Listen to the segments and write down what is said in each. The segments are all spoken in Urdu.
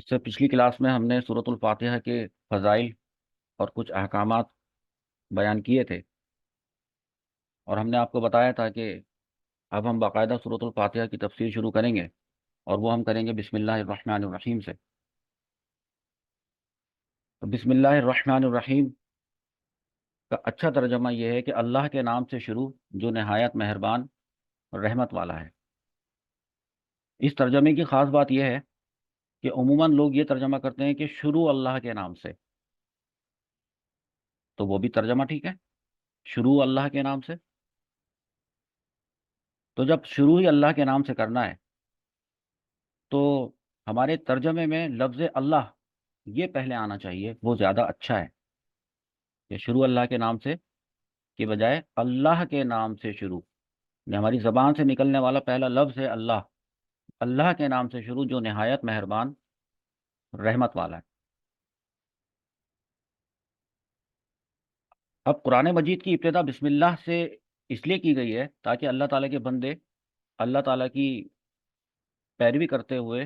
اس سے پچھلی کلاس میں ہم نے سورۃ الفاتحہ کے فضائل اور کچھ احکامات بیان کیے تھے، اور ہم نے آپ کو بتایا تھا کہ اب ہم باقاعدہ سورۃ الفاتحہ کی تفسیر شروع کریں گے، اور وہ ہم کریں گے بسم اللہ الرحمن الرحیم سے۔ تو بسم اللہ الرحمن الرحیم کا اچھا ترجمہ یہ ہے کہ اللہ کے نام سے شروع، جو نہایت مہربان اور رحمت والا ہے۔ اس ترجمے کی خاص بات یہ ہے کہ عموماً لوگ یہ ترجمہ کرتے ہیں کہ شروع اللہ کے نام سے، تو وہ بھی ترجمہ ٹھیک ہے، شروع اللہ کے نام سے۔ تو جب شروع ہی اللہ کے نام سے کرنا ہے تو ہمارے ترجمے میں لفظ اللہ یہ پہلے آنا چاہیے، وہ زیادہ اچھا ہے کہ شروع اللہ کے نام سے کے بجائے اللہ کے نام سے شروع۔ یعنی ہماری زبان سے نکلنے والا پہلا لفظ ہے اللہ، اللہ کے نام سے شروع جو نہایت مہربان رحمت والا ہے۔ اب قرآن مجید کی ابتدا بسم اللہ سے اس لیے کی گئی ہے تاکہ اللہ تعالیٰ کے بندے اللہ تعالیٰ کی پیروی کرتے ہوئے،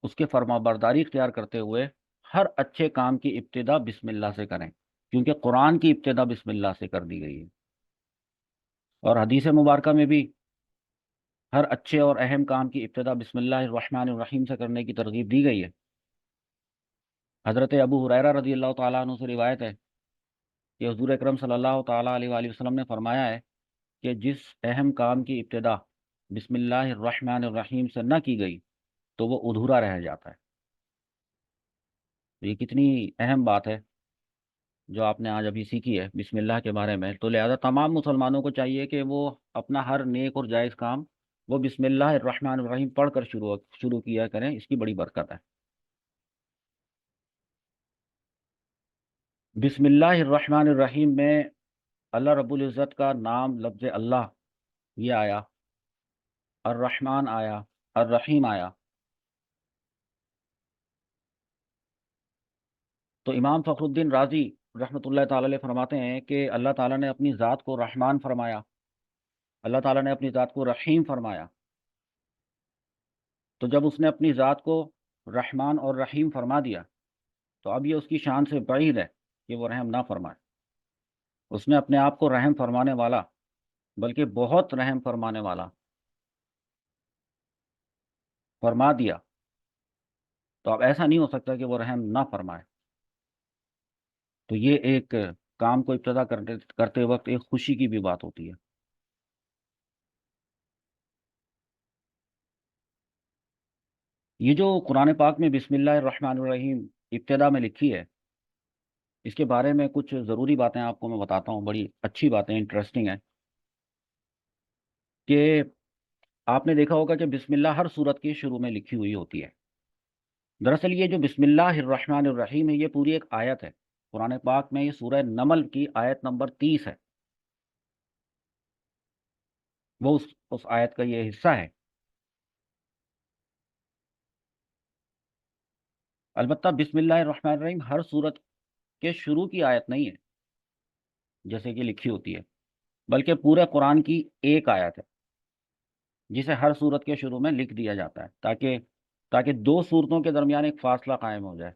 اس کے فرما برداری اختیار کرتے ہوئے ہر اچھے کام کی ابتدا بسم اللہ سے کریں، کیونکہ قرآن کی ابتدا بسم اللہ سے کر دی گئی ہے، اور حدیث مبارکہ میں بھی ہر اچھے اور اہم کام کی ابتدا بسم اللہ الرحمن الرحیم سے کرنے کی ترغیب دی گئی ہے۔ حضرت ابو ہریرہ رضی اللہ تعالیٰ عنہ سے روایت ہے کہ حضور اکرم صلی اللہ تعالیٰ علیہ وآلہ وسلم نے فرمایا ہے کہ جس اہم کام کی ابتدا بسم اللہ الرحمن الرحیم سے نہ کی گئی تو وہ ادھورا رہ جاتا ہے۔ تو یہ کتنی اہم بات ہے جو آپ نے آج ابھی سیکھی ہے بسم اللہ کے بارے میں، تو لہذا تمام مسلمانوں کو چاہیے کہ وہ اپنا ہر نیک اور جائز کام وہ بسم اللہ الرحمن الرحیم پڑھ کر شروع کیا کریں، اس کی بڑی برکت ہے۔ بسم اللہ الرحمن الرحیم میں اللہ رب العزت کا نام لفظ اللہ یہ آیا، الرحمن آیا، الرحیم آیا۔ تو امام فخر الدین رازی رحمۃ اللہ تعالی علیہ فرماتے ہیں کہ اللہ تعالیٰ نے اپنی ذات کو رحمان فرمایا، اللہ تعالیٰ نے اپنی ذات کو رحیم فرمایا، تو جب اس نے اپنی ذات کو رحمان اور رحیم فرما دیا تو اب یہ اس کی شان سے بعید ہے کہ وہ رحم نہ فرمائے۔ اس نے اپنے آپ کو رحم فرمانے والا، بلکہ بہت رحم فرمانے والا فرما دیا، تو اب ایسا نہیں ہو سکتا کہ وہ رحم نہ فرمائے۔ تو یہ ایک کام کو ابتدا کرتے وقت ایک خوشی کی بھی بات ہوتی ہے۔ یہ جو قرآن پاک میں بسم اللہ الرحمن الرحیم ابتدا میں لکھی ہے، اس کے بارے میں کچھ ضروری باتیں آپ کو میں بتاتا ہوں، بڑی اچھی باتیں، انٹرسٹنگ ہیں، کہ آپ نے دیکھا ہوگا کہ بسم اللہ ہر صورت کی شروع میں لکھی ہوئی ہوتی ہے۔ دراصل یہ جو بسم اللہ الرحمن الرحیم ہے یہ پوری ایک آیت ہے قرآن پاک میں، یہ سورہ نمل کی آیت نمبر 30 ہے، وہ اس آیت کا یہ حصہ ہے۔ البتہ بسم اللہ الرحمن الرحیم ہر صورت کے شروع کی آیت نہیں ہے جیسے کہ لکھی ہوتی ہے، بلکہ پورے قرآن کی ایک آیت ہے جسے ہر صورت کے شروع میں لکھ دیا جاتا ہے تاکہ دو صورتوں کے درمیان ایک فاصلہ قائم ہو جائے۔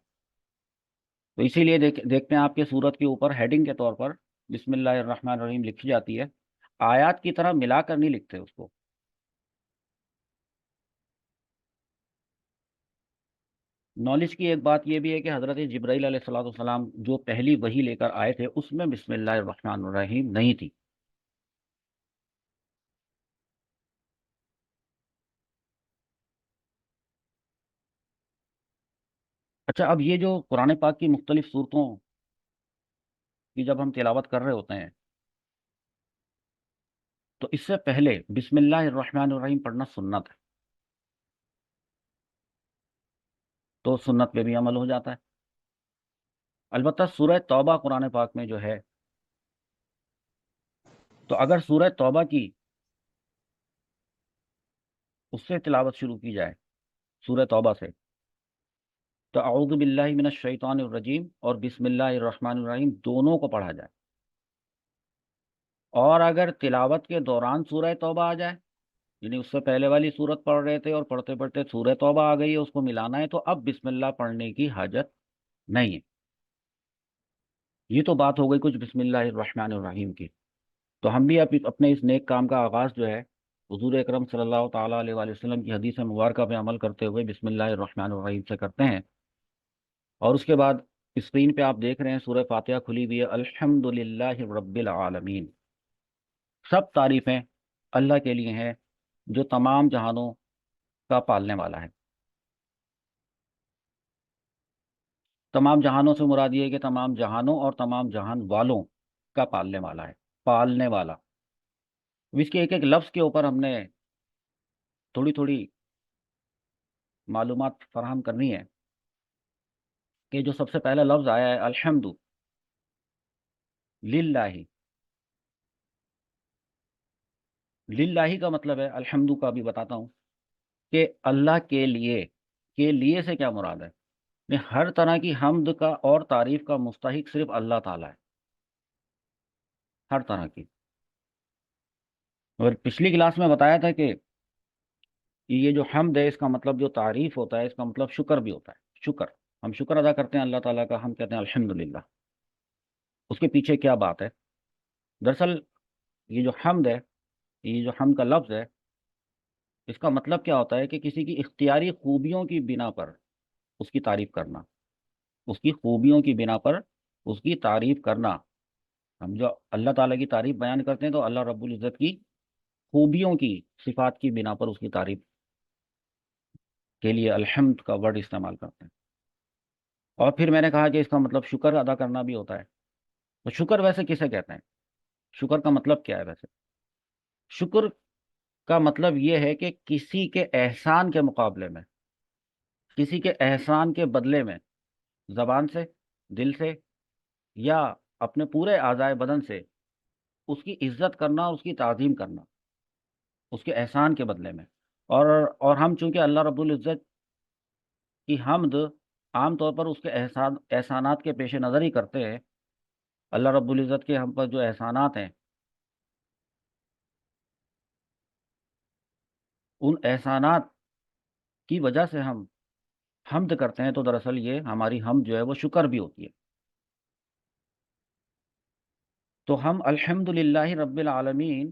تو اسی لیے دیکھتے ہیں آپ کے صورت کے اوپر ہیڈنگ کے طور پر بسم اللہ الرحمن الرحیم لکھی جاتی ہے، آیات کی طرح ملا کر نہیں لکھتے اس کو۔ نالج کی ایک بات یہ بھی ہے کہ حضرت جبرائیل علیہ السلام جو پہلی وحی لے کر آئے تھے اس میں بسم اللہ الرحمن الرحیم نہیں تھی۔ اچھا، اب یہ جو قرآن پاک کی مختلف صورتوں کی جب ہم تلاوت کر رہے ہوتے ہیں تو اس سے پہلے بسم اللہ الرحمن الرحیم پڑھنا سنت ہے، تو سنت پہ بھی عمل ہو جاتا ہے۔ البتہ سورہ توبہ قرآن پاک میں جو ہے، تو اگر سورہ توبہ کی اس سے تلاوت شروع کی جائے، سورہ توبہ سے، تو اعوذ باللہ من الشیطان الرجیم اور بسم اللہ الرحمن الرحیم دونوں کو پڑھا جائے، اور اگر تلاوت کے دوران سورہ توبہ آ جائے یعنی اس سے پہلے والی صورت پڑھ رہے تھے اور پڑھتے پڑھتے سورہ توبہ آ گئی ہے، اس کو ملانا ہے، تو اب بسم اللہ پڑھنے کی حاجت نہیں ہے۔ یہ تو بات ہو گئی کچھ بسم اللہ الرحمن الرحیم کی۔ تو ہم بھی اپنے اس نیک کام کا آغاز جو ہے حضور اکرم صلی اللہ تعالیٰ علیہ وآلہ وسلم کی حدیث مبارکہ پہ عمل کرتے ہوئے بسم اللہ الرحمن الرحیم سے کرتے ہیں۔ اور اس کے بعد اسکرین پہ آپ دیکھ رہے ہیں سورہ فاتحہ کھلی ہوئی ہے، الحمد للہ رب العالمین۔ سب تعریفیں اللہ کے لیے ہیں جو تمام جہانوں کا پالنے والا ہے۔ تمام جہانوں سے مراد یہ ہے کہ تمام جہانوں اور تمام جہان والوں کا پالنے والا ہے، پالنے والا۔ اس کے ایک ایک لفظ کے اوپر ہم نے تھوڑی تھوڑی معلومات فراہم کرنی ہے کہ جو سب سے پہلا لفظ آیا ہے الحمد للہ، للہ کا مطلب ہے، الحمد کا بھی بتاتا ہوں کہ اللہ کے لیے سے کیا مراد ہے؟ یعنی ہر طرح کی حمد کا اور تعریف کا مستحق صرف اللہ تعالیٰ ہے، ہر طرح کی۔ اور پچھلی کلاس میں بتایا تھا کہ یہ جو حمد ہے اس کا مطلب جو تعریف ہوتا ہے اس کا مطلب شکر بھی ہوتا ہے، شکر۔ ہم شکر ادا کرتے ہیں اللہ تعالیٰ کا، ہم کہتے ہیں الحمدللہ۔ اس کے پیچھے کیا بات ہے؟ دراصل یہ جو حمد ہے، یہ جو حمد کا لفظ ہے، اس کا مطلب کیا ہوتا ہے کہ کسی کی اختیاری خوبیوں کی بنا پر اس کی تعریف کرنا، اس کی خوبیوں کی بنا پر اس کی تعریف کرنا۔ ہم جو اللہ تعالیٰ کی تعریف بیان کرتے ہیں تو اللہ رب العزت کی خوبیوں کی، صفات کی بنا پر اس کی تعریف کے لیے الحمد کا ورڈ استعمال کرتے ہیں۔ اور پھر میں نے کہا کہ اس کا مطلب شکر ادا کرنا بھی ہوتا ہے۔ تو شکر ویسے کسے کہتے ہیں؟ شکر کا مطلب کیا ہے ویسے؟ شکر کا مطلب یہ ہے کہ کسی کے احسان کے مقابلے میں، کسی کے احسان کے بدلے میں زبان سے، دل سے یا اپنے پورے اعضائے بدن سے اس کی عزت کرنا، اس کی تعظیم کرنا، اس کے احسان کے بدلے میں۔ اور ہم چونکہ اللہ رب العزت کی حمد عام طور پر اس کے احسانات کے پیش نظر ہی کرتے ہیں۔ اللہ رب العزت کے ہم پر جو احسانات ہیں، ان احسانات کی وجہ سے ہم حمد کرتے ہیں، تو دراصل یہ ہماری حمد جو ہے وہ شکر بھی ہوتی ہے۔ تو ہم الحمد للہ رب العالمین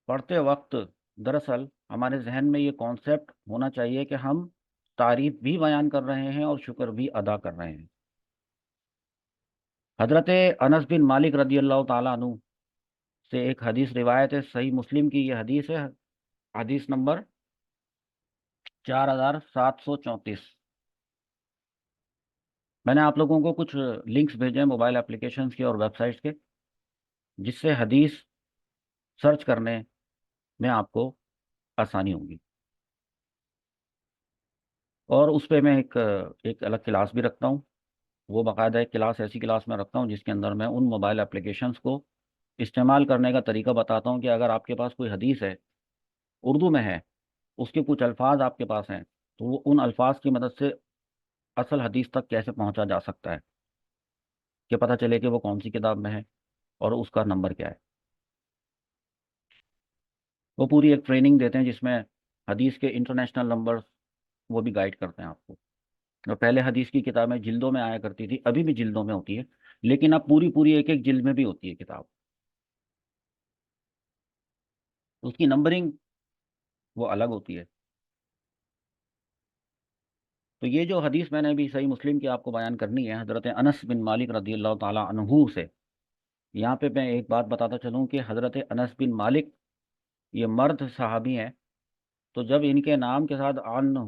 پڑھتے وقت دراصل ہمارے ذہن میں یہ کانسیپٹ ہونا چاہیے کہ ہم تعریف بھی بیان کر رہے ہیں اور شکر بھی ادا کر رہے ہیں۔ حضرت انس بن مالک رضی اللہ تعالیٰ عنہ سے ایک حدیث روایت ہے، صحیح مسلم کی یہ حدیث ہے، حدیث نمبر 4734۔ میں نے آپ لوگوں کو کچھ لنکس بھیجے ہیں موبائل اپلیکیشنز کے اور ویب سائٹس کے، جس سے حدیث سرچ کرنے میں آپ کو آسانی ہوگی۔ اور اس پہ میں ایک الگ کلاس بھی رکھتا ہوں، وہ باقاعدہ ایک کلاس، ایسی کلاس میں رکھتا ہوں جس کے اندر میں ان موبائل اپلیکیشنز کو استعمال کرنے کا طریقہ بتاتا ہوں کہ اگر آپ کے پاس کوئی حدیث ہے، اردو میں ہے، اس کے کچھ الفاظ آپ کے پاس ہیں، تو وہ ان الفاظ کی مدد سے اصل حدیث تک کیسے پہنچا جا سکتا ہے، کہ پتہ چلے کہ وہ کون سی کتاب میں ہے اور اس کا نمبر کیا ہے۔ وہ پوری ایک ٹریننگ دیتے ہیں جس میں حدیث کے انٹرنیشنل نمبر وہ بھی گائیڈ کرتے ہیں آپ کو۔ اور پہلے حدیث کی کتابیں جلدوں میں آیا کرتی تھی، ابھی بھی جلدوں میں ہوتی ہے، لیکن اب پوری ایک ایک جلد میں بھی ہوتی ہے کتاب، اس کی نمبرنگ وہ الگ ہوتی ہے۔ تو یہ جو حدیث میں نے بھی صحیح مسلم کی آپ کو بیان کرنی ہے، حضرت انس بن مالک رضی اللہ تعالیٰ عنہ سے، یہاں پہ میں ایک بات بتاتا چلوں کہ حضرت انس بن مالک یہ مرد صحابی ہیں، تو جب ان کے نام کے ساتھ عنہ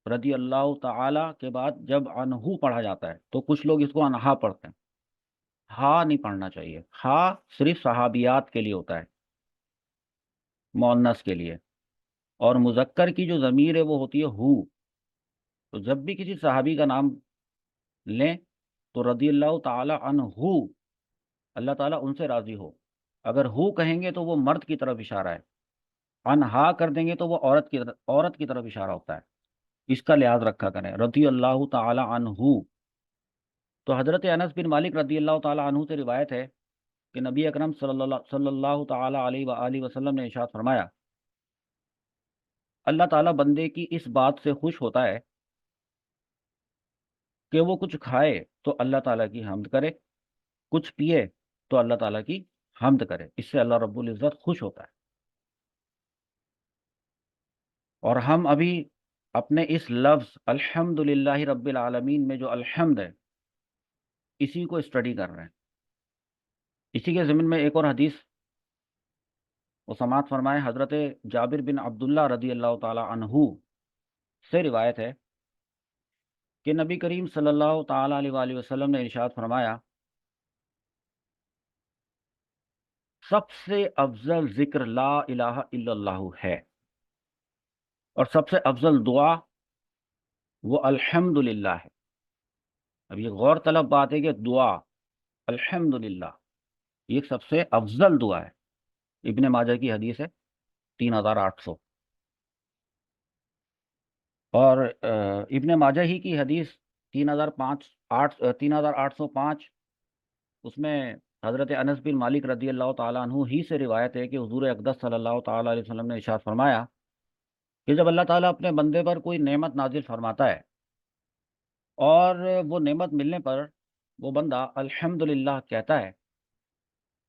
رضی اللہ تعالی کے بعد جب عنہ پڑھا جاتا ہے تو کچھ لوگ اس کو انہا پڑھتے ہیں۔ ہا نہیں پڑھنا چاہیے، ہا صرف صحابیات کے لیے ہوتا ہے، مؤنث کے لیے، اور مذکر کی جو ضمیر ہے وہ ہوتی ہے ہو۔ تو جب بھی کسی صحابی کا نام لیں تو رضی اللہ تعالی عنہ، اللہ تعالیٰ ان سے راضی ہو، اگر ہو کہیں گے تو وہ مرد کی طرف اشارہ ہے، انہا کر دیں گے تو وہ عورت کی طرف اشارہ ہوتا ہے، اس کا لحاظ رکھا کریں، رضی اللہ تعالی عنہ۔ تو حضرت انس بن مالک رضی اللہ تعالی عنہ سے روایت ہے کہ نبی اکرم صلی اللہ تعالی علیہ وآلہ وسلم نے ارشاد فرمایا، اللہ تعالیٰ بندے کی اس بات سے خوش ہوتا ہے کہ وہ کچھ کھائے تو اللہ تعالیٰ کی حمد کرے، کچھ پیے تو اللہ تعالیٰ کی حمد کرے، اس سے اللہ رب العزت خوش ہوتا ہے۔ اور ہم ابھی اپنے اس لفظ الحمد رب العالمین میں جو الحمد ہے، اسی کو اسٹڈی کر رہے ہیں۔ اسی کے ضمن میں ایک اور حدیث وہ سماعت فرمائے، حضرت جابر بن عبداللہ رضی اللہ تعالی عنہ سے روایت ہے کہ نبی کریم صلی اللہ تعالی علیہ وآلہ وسلم نے ارشاد فرمایا، سب سے افضل ذکر لا الہ الا اللہ ہے، اور سب سے افضل دعا وہ الحمدللہ ہے۔ اب یہ غور طلب بات ہے کہ دعا الحمدللہ یہ سب سے افضل دعا ہے۔ ابن ماجہ کی حدیث ہے 3800، اور ابن ماجہ ہی کی حدیث 3805، اس میں حضرت انس بن مالک رضی اللہ تعالیٰ عنہ ہی سے روایت ہے کہ حضور اقدس صلی اللہ تعالیٰ علیہ وسلم نے ارشاد فرمایا کہ جب اللہ تعالیٰ اپنے بندے پر کوئی نعمت نازل فرماتا ہے اور وہ نعمت ملنے پر وہ بندہ الحمدللہ کہتا ہے،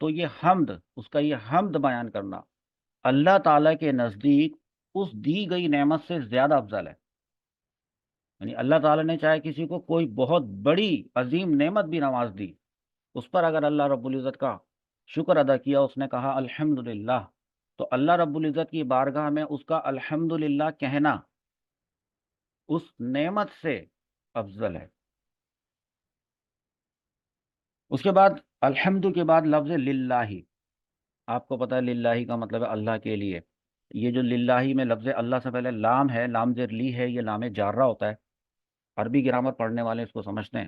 تو یہ حمد، اس کا یہ حمد بیان کرنا اللہ تعالیٰ کے نزدیک اس دی گئی نعمت سے زیادہ افضل ہے۔ یعنی اللہ تعالیٰ نے چاہے کسی کو کوئی بہت بڑی عظیم نعمت بھی نواز دی، اس پر اگر اللہ رب العزت کا شکر ادا کیا، اس نے کہا الحمدللہ، تو اللہ رب العزت کی بارگاہ میں اس کا الحمدللہ کہنا اس نعمت سے افضل ہے۔ اس کے بعد الحمد کے بعد لفظ للہ، آپ کو پتہ ہے للہ کا مطلب ہے اللہ کے لیے۔ یہ جو للہ میں لفظ اللہ سے پہلے لام ہے، لام زیر لی ہے، یہ لام جارہ ہوتا ہے، عربی گرامر پڑھنے والے اس کو سمجھتے ہیں۔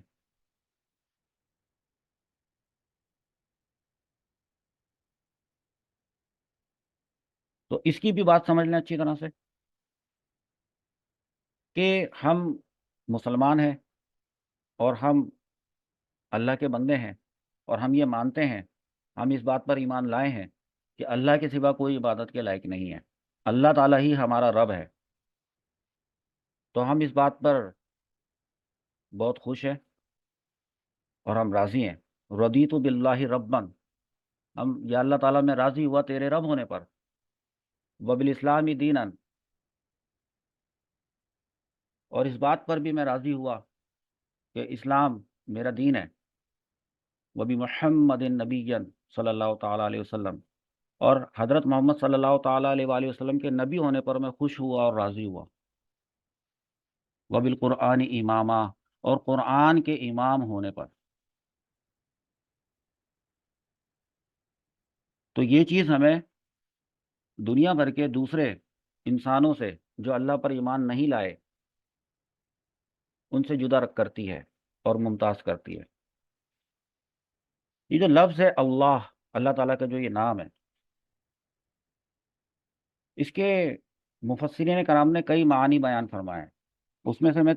تو اس کی بھی بات سمجھ لیں اچھی طرح سے کہ ہم مسلمان ہیں اور ہم اللہ کے بندے ہیں، اور ہم یہ مانتے ہیں، ہم اس بات پر ایمان لائے ہیں کہ اللہ کے سوا کوئی عبادت کے لائق نہیں ہے، اللہ تعالیٰ ہی ہمارا رب ہے۔ تو ہم اس بات پر بہت خوش ہیں اور ہم راضی ہیں، رضیت باللہ ربًا، ہم یا اللہ تعالیٰ میں راضی ہوا تیرے رب ہونے پر، وبالاسلام دینًا، اور اس بات پر بھی میں راضی ہوا کہ اسلام میرا دین ہے، وبمحمد نبیًا صلی اللہ تعالیٰ علیہ وسلم، اور حضرت محمد صلی اللہ تعالیٰ علیہ وآلہ وسلم کے نبی ہونے پر میں خوش ہوا اور راضی ہوا، وبالقرآن اماما، اور قرآن کے امام ہونے پر۔ تو یہ چیز ہمیں دنیا بھر کے دوسرے انسانوں سے جو اللہ پر ایمان نہیں لائے ان سے جدا رکھ کرتی ہے اور ممتاز کرتی ہے۔ یہ جو لفظ ہے اللہ، اللہ تعالیٰ کا جو یہ نام ہے، اس کے مفسرین کرام نے کئی معانی بیان فرمائے ہیں، اس میں سے میں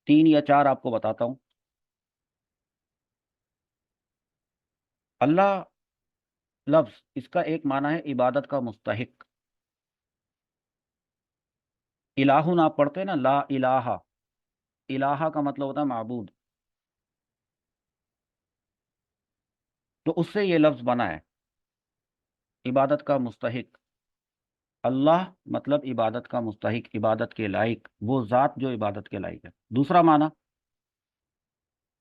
3 یا 4 آپ کو بتاتا ہوں۔ اللہ لفظ اس کا ایک معنی ہے عبادت کا مستحق، الہون آپ پڑھتے ہیں نا، لا الہ، الہ کا مطلب ہوتا ہے معبود، تو اس سے یہ لفظ بنا ہے عبادت کا مستحق۔ اللہ مطلب عبادت کا مستحق، عبادت کے لائق، وہ ذات جو عبادت کے لائق ہے۔ دوسرا معنی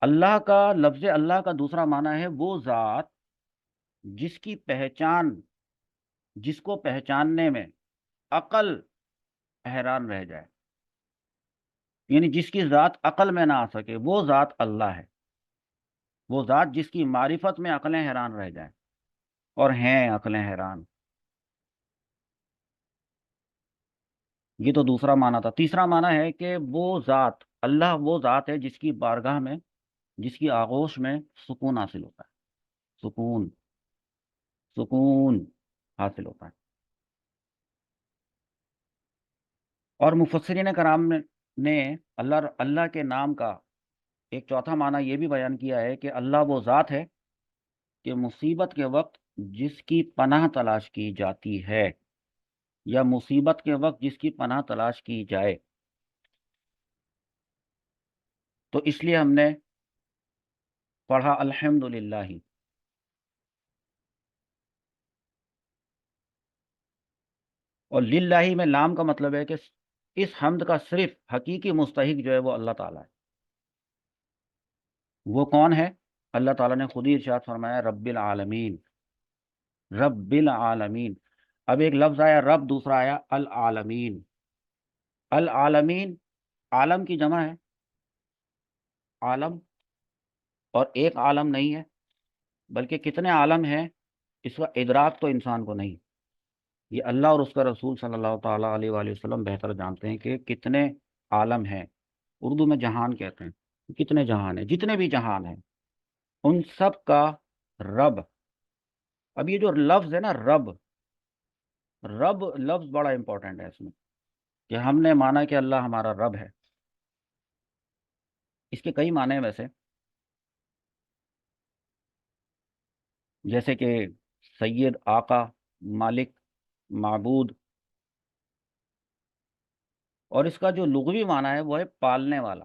اللہ کا، لفظ اللہ کا دوسرا معنی ہے وہ ذات جس کی پہچان، جس کو پہچاننے میں عقل حیران رہ جائے، یعنی جس کی ذات عقل میں نہ آ سکے، وہ ذات اللہ ہے، وہ ذات جس کی معرفت میں عقلیں حیران رہ جائیں، اور ہیں عقلیں حیران۔ یہ تو دوسرا معنی تھا۔ تیسرا معنی ہے کہ وہ ذات، اللہ وہ ذات ہے جس کی بارگاہ میں، جس کی آغوش میں سکون حاصل ہوتا ہے، سکون، سکون حاصل ہوتا ہے۔ اور مفسرین کرام نے اللہ کے نام کا ایک چوتھا معنی یہ بھی بیان کیا ہے کہ اللہ وہ ذات ہے کہ مصیبت کے وقت جس کی پناہ تلاش کی جاتی ہے، یا مصیبت کے وقت جس کی پناہ تلاش کی جائے، تو اس لیے ہم نے پڑھا الحمدللہ۔ اور للہ میں لام کا مطلب ہے کہ اس حمد کا صرف حقیقی مستحق جو ہے وہ اللہ تعالیٰ ہے۔ وہ کون ہے؟ اللہ تعالیٰ نے خود ہی ارشاد فرمایا رب العالمین، رب العالمین۔ اب ایک لفظ آیا رب، دوسرا آیا العالمین۔ العالمین عالم کی جمع ہے، عالم، اور ایک عالم نہیں ہے، بلکہ کتنے عالم ہیں اس کا ادراک تو انسان کو نہیں۔ یہ اللہ اور اس کا رسول صلی اللہ تعالیٰ علیہ وآلہ وسلم بہتر جانتے ہیں کہ کتنے عالم ہیں۔ اردو میں جہان کہتے ہیں، کتنے جہان ہیں، جتنے بھی جہان ہیں ان سب کا رب۔ اب یہ جو لفظ ہے نا رب، رب لفظ بڑا امپورٹنٹ ہے اس میں، کہ ہم نے مانا کہ اللہ ہمارا رب ہے۔ اس کے کئی معنی ہیں ویسے، جیسے کہ سید، آقا، مالک، معبود، اور اس کا جو لغوی معنی ہے وہ ہے پالنے والا،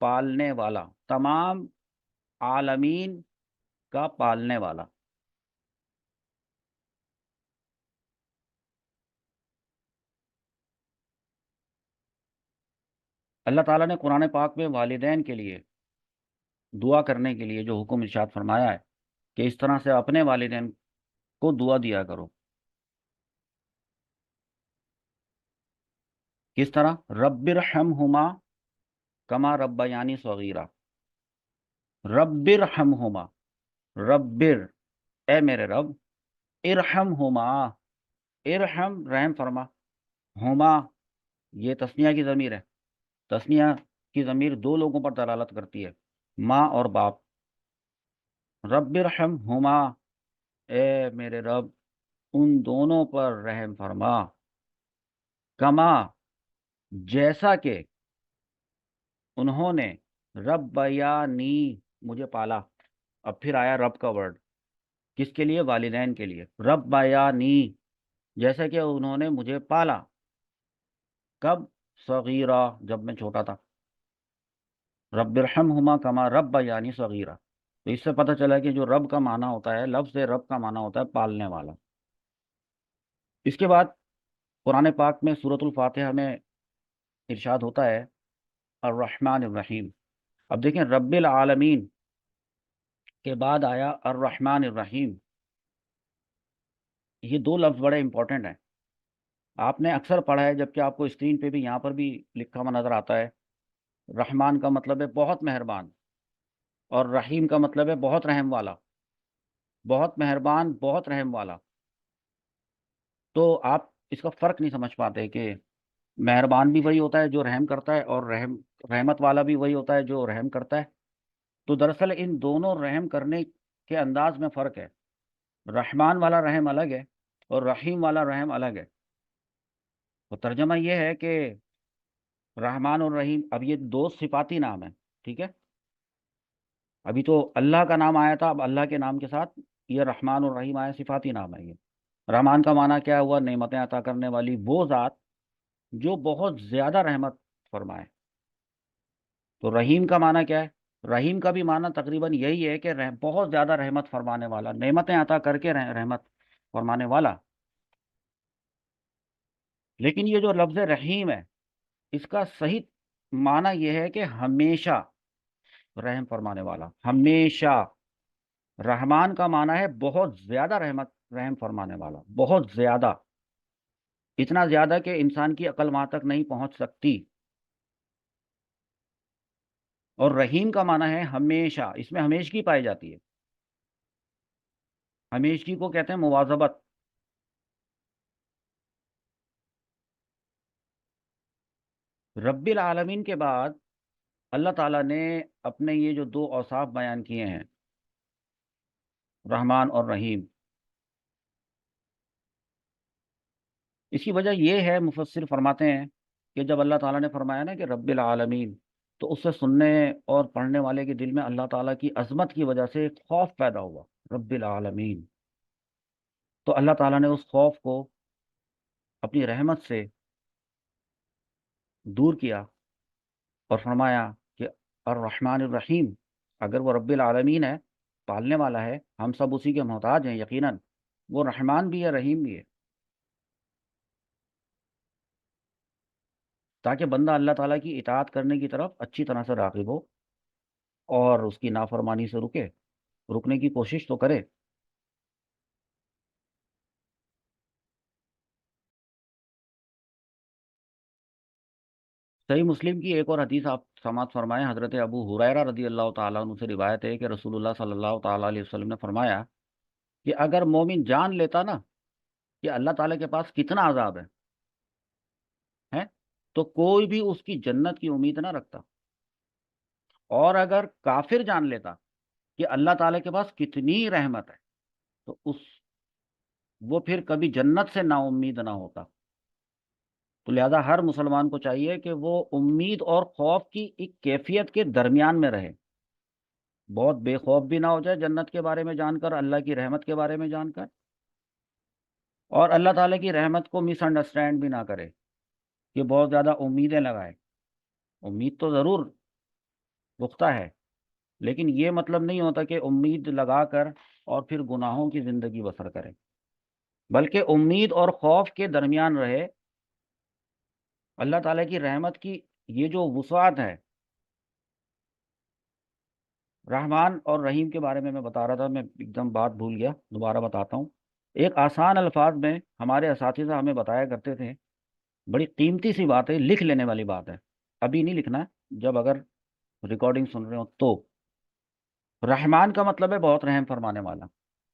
پالنے والا، تمام عالمین کا پالنے والا۔ اللہ تعالیٰ نے قرآن پاک میں والدین کے لیے دعا کرنے کے لیے جو حکم ارشاد فرمایا ہے کہ اس طرح سے اپنے والدین کو دعا دیا کرو۔ کس طرح؟ رب ارحمہما کما ربیانی صغیرہ، رب ارحمہما، ربر، اے میرے رب، ارحمہما، ارحم رحم فرما، ہما یہ تثنیہ کی ضمیر ہے، تثنیہ کی ضمیر دو لوگوں پر دلالت کرتی ہے، ماں اور باپ۔ رب ارحمہما، اے میرے رب ان دونوں پر رحم فرما، کما جیسا کہ انہوں نے ربیانی مجھے پالا۔ اب پھر آیا رب کا ورڈ، کس کے لیے؟ والدین کے لیے۔ ربیانی جیسا کہ انہوں نے مجھے پالا، کب؟ صغیرہ، جب میں چھوٹا تھا۔ رب ارحمہما کما ربیانی صغیرہ، تو اس سے پتہ چلا کہ جو رب کا معنی ہوتا ہے، لفظ رب کا معنی ہوتا ہے پالنے والا۔ اس کے بعد قرآن پاک میں سورۃ الفاتحہ میں ارشاد ہوتا ہے الرحمن الرحیم۔ اب دیکھیں رب العالمین کے بعد آیا الرحمن الرحیم، یہ دو لفظ بڑے امپورٹنٹ ہیں۔ آپ نے اکثر پڑھا ہے، جبکہ آپ کو اسکرین پہ بھی یہاں پر بھی لکھا ہوا نظر آتا ہے، رحمان کا مطلب ہے بہت مہربان، اور رحیم کا مطلب ہے بہت رحم والا، بہت مہربان، بہت رحم والا۔ تو آپ اس کا فرق نہیں سمجھ پاتے کہ مہربان بھی وہی ہوتا ہے جو رحم کرتا ہے، اور رحمت والا بھی وہی ہوتا ہے جو رحم کرتا ہے۔ تو دراصل ان دونوں رحم کرنے کے انداز میں فرق ہے، رحمان والا رحم الگ ہے اور رحیم والا رحم الگ ہے۔ تو ترجمہ یہ ہے کہ رحمان اور رحیم، اب یہ دو صفاتی نام ہیں، ٹھیک ہے؟ ابھی تو اللہ کا نام آیا تھا، اب اللہ کے نام کے ساتھ یہ رحمان اور رحیم آیا، صفاتی نام ہے یہ۔ رحمان کا معنی کیا ہوا؟ نعمتیں عطا کرنے والی وہ ذات جو بہت زیادہ رحمت فرمائے۔ تو رحیم کا معنی کیا ہے؟ رحیم کا بھی معنی تقریباً یہی ہے کہ بہت زیادہ رحمت فرمانے والا، نعمتیں عطا کر کے رحمت فرمانے والا۔ لیکن یہ جو لفظ رحیم ہے، اس کا صحیح معنی یہ ہے کہ ہمیشہ رحم فرمانے والا، ہمیشہ۔ رحمان کا معنی ہے بہت زیادہ رحم فرمانے والا، بہت زیادہ، اتنا زیادہ کہ انسان کی عقل وہاں تک نہیں پہنچ سکتی۔ اور رحیم کا معنی ہے ہمیشہ، اس میں ہمیشگی پائی جاتی ہے۔ ہمیشگی کو کہتے ہیں مواظبت۔ رب العالمین کے بعد اللہ تعالیٰ نے اپنے یہ جو دو اوصاف بیان کیے ہیں، رحمان اور رحیم، اس کی وجہ یہ ہے، مفسر فرماتے ہیں کہ جب اللہ تعالیٰ نے فرمایا نا کہ رب العالمین، تو اس سے سننے اور پڑھنے والے کے دل میں اللہ تعالیٰ کی عظمت کی وجہ سے ایک خوف پیدا ہوا، رب العالمین۔ تو اللہ تعالیٰ نے اس خوف کو اپنی رحمت سے دور کیا اور فرمایا کہ الرحمن الرحیم، اگر وہ رب العالمین ہے، پالنے والا ہے، ہم سب اسی کے محتاج ہیں، یقیناً وہ رحمان بھی ہے، رحیم بھی ہے، تاکہ بندہ اللہ تعالیٰ کی اطاعت کرنے کی طرف اچھی طرح سے راغب ہو اور اس کی نافرمانی سے رکنے کی کوشش تو کرے۔ صحیح مسلم کی ایک اور حدیث آپ سماعت فرمائیں، حضرت ابو ہریرہ رضی اللہ تعالیٰ عنہ سے روایت ہے کہ رسول اللہ صلی اللہ تعالیٰ علیہ وسلم نے فرمایا کہ اگر مومن جان لیتا نا کہ اللہ تعالیٰ کے پاس کتنا عذاب ہے تو کوئی بھی اس کی جنت کی امید نہ رکھتا، اور اگر کافر جان لیتا کہ اللہ تعالیٰ کے پاس کتنی رحمت ہے تو وہ پھر کبھی جنت سے نا امید نہ ہوتا۔ تو لہذا ہر مسلمان کو چاہیے کہ وہ امید اور خوف کی ایک کیفیت کے درمیان میں رہے، بہت بے خوف بھی نہ ہو جائے جنت کے بارے میں جان کر، اللہ کی رحمت کے بارے میں جان کر، اور اللہ تعالیٰ کی رحمت کو مس انڈرسٹینڈ بھی نہ کرے کہ بہت زیادہ امیدیں لگائے۔ امید تو ضرور پختہ ہے، لیکن یہ مطلب نہیں ہوتا کہ امید لگا کر اور پھر گناہوں کی زندگی بسر کرے، بلکہ امید اور خوف کے درمیان رہے۔ اللہ تعالیٰ کی رحمت کی یہ جو وسعت ہے، رحمان اور رحیم کے بارے میں بتا رہا تھا، میں ایک دم بات بھول گیا، دوبارہ بتاتا ہوں۔ ایک آسان الفاظ میں ہمارے اساتذہ ہمیں بتایا کرتے تھے، بڑی قیمتی سی بات ہے، لکھ لینے والی بات ہے، ابھی نہیں لکھنا ہے، جب اگر ریکارڈنگ سن رہے ہو تو۔ رحمان کا مطلب ہے بہت رحم فرمانے والا،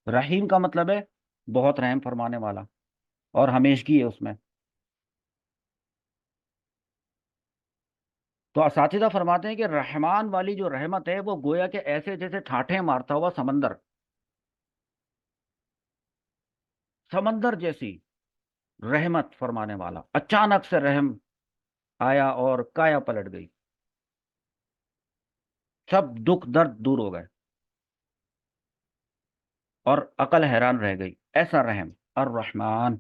رحیم کا مطلب ہے بہت رحم فرمانے والا، اور ہمیشگی ہے اس میں۔ تو اساتذہ فرماتے ہیں کہ رحمان والی جو رحمت ہے وہ گویا کہ ایسے جیسے ٹھاٹھیں مارتا ہوا سمندر جیسی رحمت فرمانے والا، اچانک سے رحم آیا اور کایا پلٹ گئی، سب دکھ درد دور ہو گئے اور عقل حیران رہ گئی، ایسا رحم الرحمن۔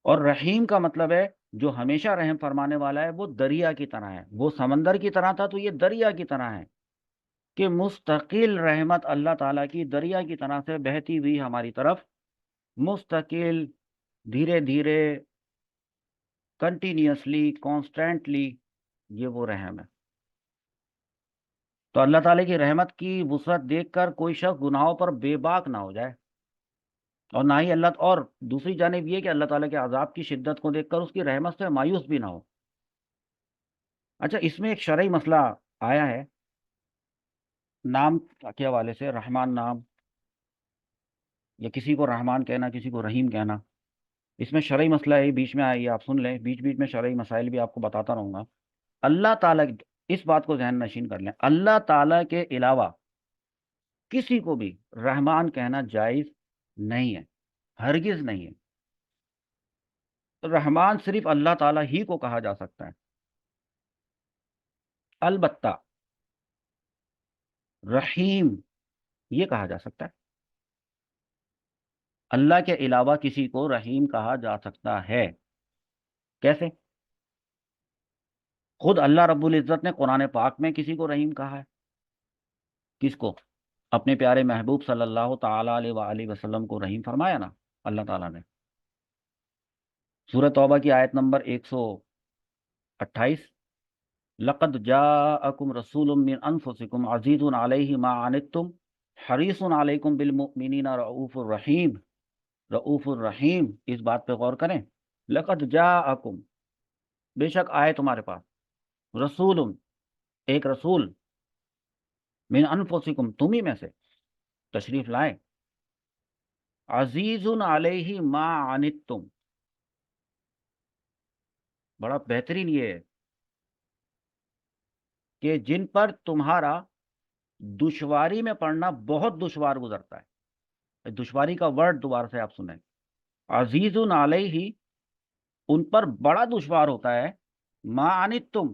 اور رحیم کا مطلب ہے جو ہمیشہ رحم فرمانے والا ہے، وہ دریا کی طرح ہے، وہ سمندر کی طرح تھا تو یہ دریا کی طرح ہے، کہ مستقل رحمت اللہ تعالیٰ کی دریا کی طرح سے بہتی ہوئی ہماری طرف، مستقل، دھیرے دھیرے، کنٹینیوسلی، کانسٹینٹلی، یہ وہ رحم ہے۔ تو اللہ تعالیٰ کی رحمت کی وسعت دیکھ کر کوئی شخص گناہوں پر بے باک نہ ہو جائے، اور نہ ہی اور دوسری جانب یہ کہ اللہ تعالیٰ کے عذاب کی شدت کو دیکھ کر اس کی رحمت سے مایوس بھی نہ ہو۔ اچھا، اس میں ایک شرعی مسئلہ آیا ہے نام کے حوالے سے، رحمان نام، یا کسی کو رحمان کہنا، کسی کو رحیم کہنا، اس میں شرعی مسئلہ ہے، بیچ میں آئی، آپ سن لیں، بیچ بیچ میں شرعی مسائل بھی آپ کو بتاتا رہوں گا۔ اللہ تعالیٰ، اس بات کو ذہن نشین کر لیں، اللہ تعالیٰ کے علاوہ کسی کو بھی رحمان کہنا جائز نہیں ہے، ہرگز نہیں ہے۔ رحمان صرف اللہ تعالیٰ ہی کو کہا جا سکتا ہے۔ البتہ رحیم یہ کہا جا سکتا ہے، اللہ کے علاوہ کسی کو رحیم کہا جا سکتا ہے۔ کیسے؟ خود اللہ رب العزت نے قرآن پاک میں کسی کو رحیم کہا ہے۔ کس کو؟ اپنے پیارے محبوب صلی اللہ تعالی علیہ وآلہ وسلم کو رحیم فرمایا نا اللہ تعالیٰ نے، سورہ توبہ کی آیت نمبر 128، لقد جاءکم رسول من انفسکم عزیز علیہ ما عنتم حریص علیکم بالمؤمنین رؤوف الرحیم، رؤوف الرحیم، اس بات پہ غور کریں۔ لقد جاءکم، بے شک آئے تمہارے پاس، رسول، ایک رسول، من انفسکم، تمہیں میں سے تشریف لائے، عزیز علیہ ما عنتم، بڑا بہترین یہ ہے کہ جن پر تمہارا دشواری میں پڑنا بہت دشوار گزرتا ہے۔ دشواری کا ورڈ دوبارہ سے آپ سنیں، عزیز علیہ، ان پر بڑا دشوار ہوتا ہے، ما عنتم،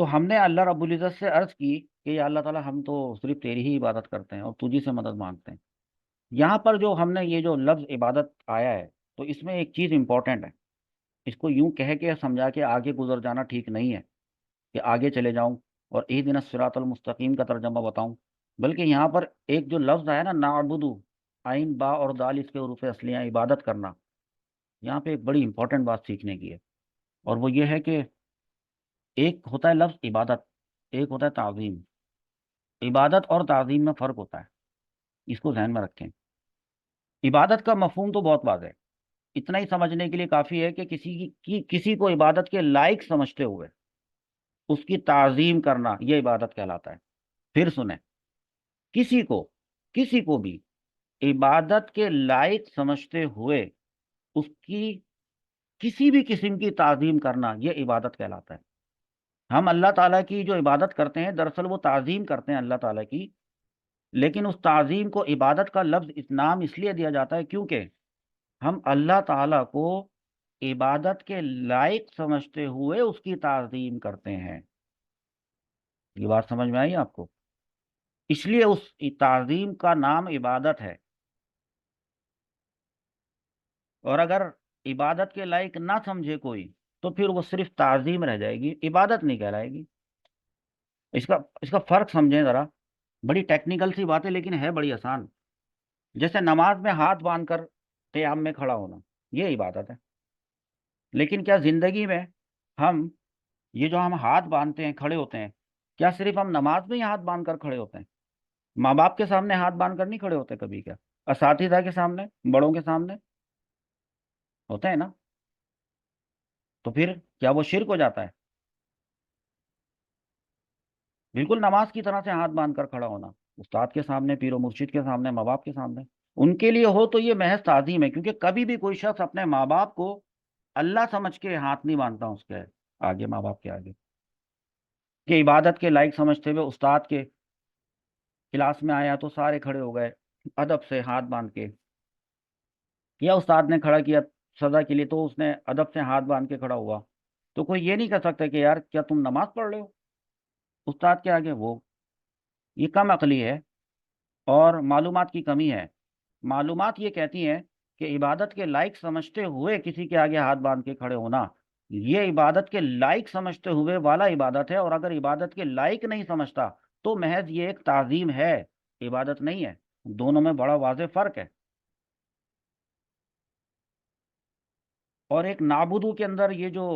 تو ہم نے اللہ رب العزت سے عرض کی کہ یا اللہ تعالیٰ ہم تو صرف تیری ہی عبادت کرتے ہیں اور تجھی سے مدد مانگتے ہیں۔ یہاں پر جو ہم نے یہ جو لفظ عبادت آیا ہے تو اس میں ایک چیز امپورٹنٹ ہے، اس کو یوں کہہ کے سمجھا کے آگے گزر جانا ٹھیک نہیں ہے کہ آگے چلے جاؤں اور اہدنا الصراط المستقیم کا ترجمہ بتاؤں، بلکہ یہاں پر ایک جو لفظ آیا نا نعبدو، عین با اور دال اس کے حروف اصلیہ عبادت کرنا، یہاں پہ ایک بڑی امپورٹنٹ بات سیکھنے کی ہے، اور وہ یہ ہے کہ ایک ہوتا ہے لفظ عبادت، ایک ہوتا ہے تعظیم۔ عبادت اور تعظیم میں فرق ہوتا ہے، اس کو ذہن میں رکھیں۔ عبادت کا مفہوم تو بہت واضح ہے، اتنا ہی سمجھنے کے لیے کافی ہے کہ کسی کو عبادت کے لائق سمجھتے ہوئے اس کی تعظیم کرنا یہ عبادت کہلاتا ہے۔ پھر سنیں، کسی کو کسی کو بھی عبادت کے لائق سمجھتے ہوئے اس کی کسی بھی قسم کی تعظیم کرنا یہ عبادت کہلاتا ہے۔ ہم اللہ تعالیٰ کی جو عبادت کرتے ہیں دراصل وہ تعظیم کرتے ہیں اللہ تعالیٰ کی، لیکن اس تعظیم کو عبادت کا لفظ نام اس لیے دیا جاتا ہے کیونکہ ہم اللہ تعالیٰ کو عبادت کے لائق سمجھتے ہوئے اس کی تعظیم کرتے ہیں۔ یہ بات سمجھ میں آئی آپ کو؟ اس لیے اس تعظیم کا نام عبادت ہے، اور اگر عبادت کے لائق نہ سمجھے کوئی تو پھر وہ صرف تعظیم رہ جائے گی، عبادت نہیں کہلائے گی۔ اس کا فرق سمجھیں ذرا، بڑی ٹیکنیکل سی بات ہے لیکن ہے بڑی آسان۔ جیسے نماز میں ہاتھ باندھ کر قیام میں کھڑا ہونا یہ عبادت ہے، لیکن کیا زندگی میں ہم یہ جو ہم ہاتھ باندھتے ہیں کھڑے ہوتے ہیں، کیا صرف ہم نماز میں ہی ہاتھ باندھ کر کھڑے ہوتے ہیں؟ ماں باپ کے سامنے ہاتھ باندھ کر نہیں کھڑے ہوتے کبھی؟ کیا اساتذہ کے سامنے، بڑوں کے سامنے ہوتے ہیں نا؟ تو پھر کیا وہ شرک ہو جاتا ہے؟ بالکل نماز کی طرح سے ہاتھ باندھ کر کھڑا ہونا، استاد کے سامنے، پیر و مرشد کے سامنے، ماں باپ کے سامنے، ان کے لیے ہو تو یہ محض تعظیم ہے، کیونکہ کبھی بھی کوئی شخص اپنے ماں باپ کو اللہ سمجھ کے ہاتھ نہیں باندھتا اس کے آگے، ماں باپ کے آگے، کہ عبادت کے لائق سمجھتے ہوئے استاد کے کلاس میں آیا تو سارے کھڑے ہو گئے ادب سے ہاتھ باندھ کے، یا استاد نے کھڑا کیا سزا کے لیے تو اس نے ادب سے ہاتھ باندھ کے کھڑا ہوا، تو کوئی یہ نہیں کہہ سکتا کہ یار کیا تم نماز پڑھ رہے ہو استاد کے آگے؟ وہ یہ کم عقلی ہے اور معلومات کی کمی ہے۔ معلومات یہ کہتی ہیں کہ عبادت کے لائق سمجھتے ہوئے کسی کے آگے ہاتھ باندھ کے کھڑے ہونا یہ عبادت کے لائق سمجھتے ہوئے والا عبادت ہے، اور اگر عبادت کے لائق نہیں سمجھتا تو محض یہ ایک تعظیم ہے، عبادت نہیں ہے۔ دونوں میں بڑا واضح فرق ہے۔ اور ایک نابودو کے اندر یہ جو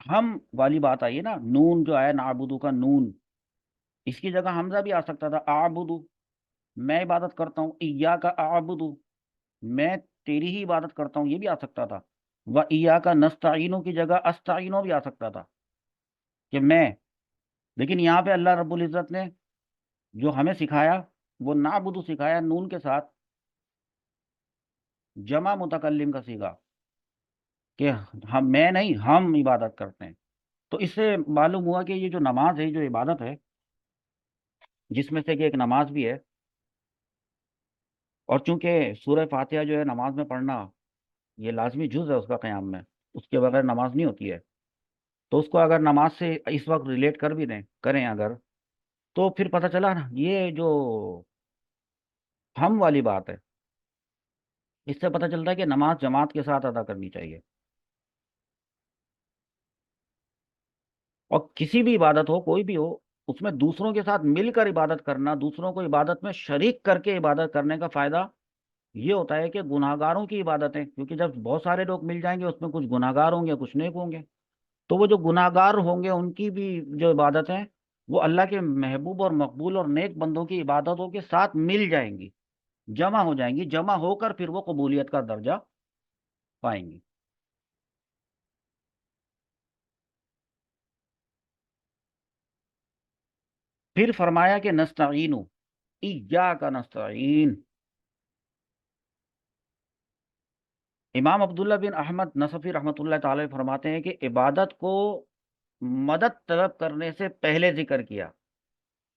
ہم والی بات آئی ہے نا، نون جو آیا نابودو کا نون، اس کی جگہ حمزہ بھی آ سکتا تھا، آبدو، میں عبادت کرتا ہوں، ایاک اعبدو، میں تیری ہی عبادت کرتا ہوں، یہ بھی آ سکتا تھا۔ و ایاک نستعینو کی جگہ استعینو بھی آ سکتا تھا کہ میں، لیکن یہاں پہ اللہ رب العزت نے جو ہمیں سکھایا وہ نعبدو سکھایا، نون کے ساتھ جمع متکلم کا صیغہ، کہ ہم، میں نہیں، ہم عبادت کرتے ہیں۔ تو اس سے معلوم ہوا کہ یہ جو نماز ہے، جو عبادت ہے، جس میں سے کہ ایک نماز بھی ہے، اور چونکہ سورہ فاتحہ جو ہے نماز میں پڑھنا یہ لازمی جز ہے اس کا قیام میں، اس کے بغیر نماز نہیں ہوتی ہے، تو اس کو اگر نماز سے اس وقت ریلیٹ کر بھی دیں کریں اگر، تو پھر پتہ چلا نا یہ جو ہم والی بات ہے، اس سے پتہ چلتا ہے کہ نماز جماعت کے ساتھ ادا کرنی چاہیے، اور کسی بھی عبادت ہو کوئی بھی ہو اس میں دوسروں کے ساتھ مل کر عبادت کرنا، دوسروں کو عبادت میں شریک کر کے عبادت کرنے کا فائدہ یہ ہوتا ہے کہ گناہ گاروں کی عبادتیں، کیونکہ جب بہت سارے لوگ مل جائیں گے اس میں کچھ گناہ گار ہوں گے کچھ نیک ہوں گے، تو وہ جو گناہ گار ہوں گے ان کی بھی جو عبادت ہے وہ اللہ کے محبوب اور مقبول اور نیک بندوں کی عبادتوں کے ساتھ مل جائیں گی، جمع ہو جائیں گی، جمع ہو کر پھر وہ قبولیت کا درجہ پائیں گی۔ پھر فرمایا کہ نستعین، ایاک نستعین۔ امام عبداللہ بن احمد نصفی رحمۃ اللہ تعالی فرماتے ہیں کہ عبادت کو مدد طلب کرنے سے پہلے ذکر کیا،